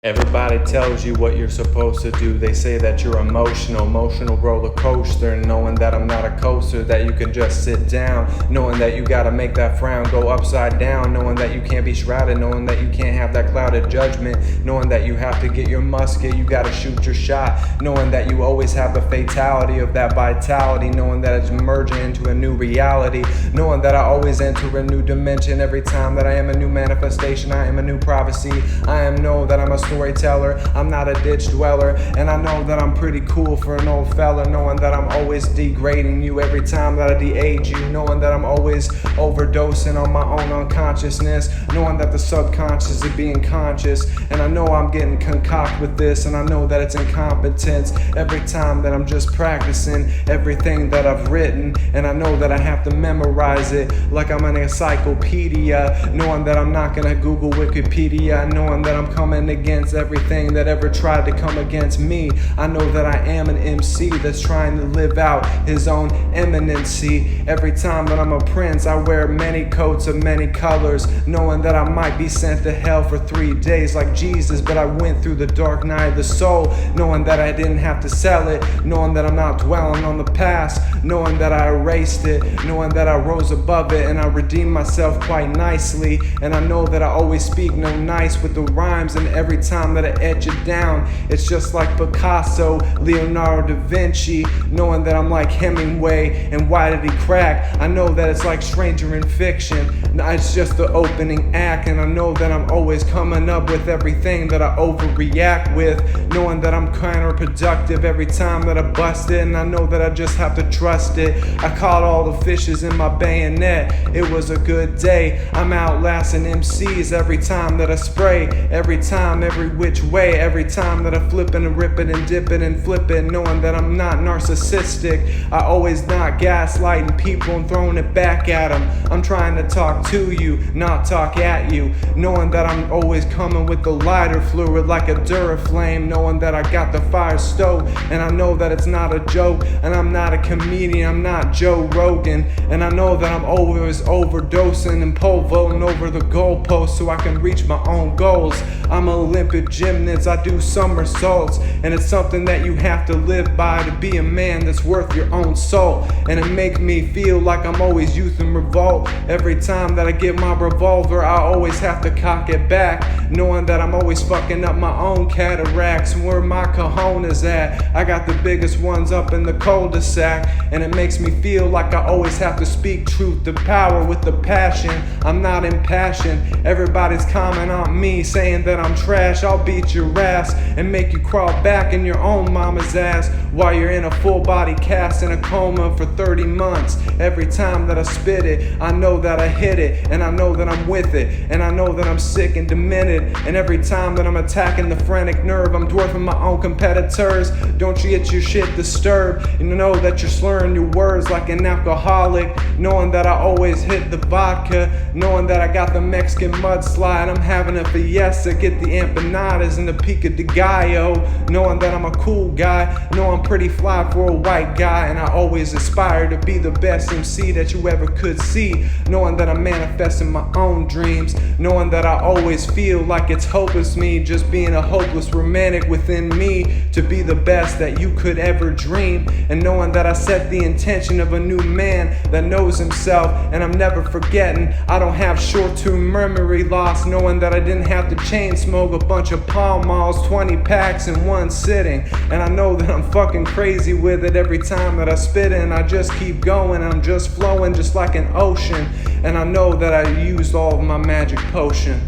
Everybody tells you what you're supposed to do. They say that you're emotional roller coaster, knowing that I'm not a coaster, that you can just sit down, knowing that you gotta make that frown go upside down, knowing that you can't be shrouded, knowing that you can't have that clouded judgment, knowing that you have to get your musket, you gotta shoot your shot, knowing that you always have the fatality of that vitality, knowing that it's merging into a new reality, knowing that I always enter a new dimension every time that I am a new manifestation, I am a new prophecy, know that I'm a storyteller, I'm not a ditch dweller, and I know that I'm pretty cool for an old fella, knowing that I'm always degrading you every time that I de-age you, knowing that I'm always overdosing on my own unconsciousness, knowing that the subconscious is being conscious, and I know I'm getting concoct with this, and I know that it's incompetence every time that I'm just practicing everything that I've written, and I know that I have to memorize it like I'm an encyclopedia, knowing that I'm not gonna Google Wikipedia, knowing that I'm coming against everything that ever tried to come against me. I know that I am an MC that's trying to live out his own eminency. Every time that I'm a prince, I wear many coats of many colors, knowing that I might be sent to hell for 3 days like Jesus, but I went through the dark night of the soul, knowing that I didn't have to sell it, knowing that I'm not dwelling on the past, knowing that I erased it, knowing that I rose above it, and I redeemed myself quite nicely, and I know that I always speak no nice with the rhymes, and every time that I etch it down, it's just like Picasso, Leonardo da Vinci, knowing that I'm like Hemingway, and why did he crack? I know that it's like Stranger in Fiction, it's just the opening act, and I know that I'm always coming up with everything that I overreact with, knowing that I'm counterproductive every time that I bust it, and I know that I just have to trust it. I caught all the fishes in my bayonet, it was a good day, I'm outlasting MCs every time that I spray, every time, every which way, every time that I flip it and rip it and dip it and flip it, knowing that I'm not narcissistic, I always not gaslighting people and throwing it back at them, I'm trying to talk to you, not talk at you, knowing that I'm always coming with the lighter fluid like a Duraflame, knowing that I got the fire stoked, and I know that it's not a joke, and I'm not a comedian, I'm not Joe Rogan, and I know that I'm always overdosing and pole vaulting over the goalpost so I can reach my own goals. I'm an Olympic gymnast, I do somersaults, and it's something that you have to live by to be a man that's worth your own soul, and it makes me feel like I'm always youth in revolt. Every time that I get my revolver, I always have to cock it back, knowing that I'm always fucking up my own cataracts, and where my cojones at, I got the biggest ones up in the cul-de-sac, and it makes me feel like I always have to speak truth to power with the passion. I'm not impassioned, everybody's commenting on me saying that I'm trash. I'll beat your ass and make you crawl back in your own mama's ass while you're in a full body cast in a coma for 30 months. Every time that I spit it, I know that I hit it, and I know that I'm with it, and I know that I'm sick and demented, and every time that I'm attacking the frantic nerve, I'm dwarfing my own competitors. Don't you get your shit disturbed, and you know that you're slurring your words like an alcoholic, knowing that I always hit the vodka, knowing that I got the Mexican mudslide, I'm having a fiesta, get the empanadas and the pico de gallo, knowing that I'm a cool guy, know I'm pretty fly for a white guy, and I always aspire to be the best MC that you ever could see, knowing that I'm manifesting my own dreams, knowing that I always feel like it's hopeless me just being a hopeless romantic within me to be the best that you could ever dream, and knowing that I set the intention of a new man that knows himself, and I'm never forgetting, I don't have short-term memory loss, knowing that I didn't have to chain smoke a bunch of Pall Malls, 20 packs in one sitting, and I know that I'm fucking crazy with it every time that I spit it, and I just keep going, I'm just flowing just like an ocean, and I know that I used all of my magic potion.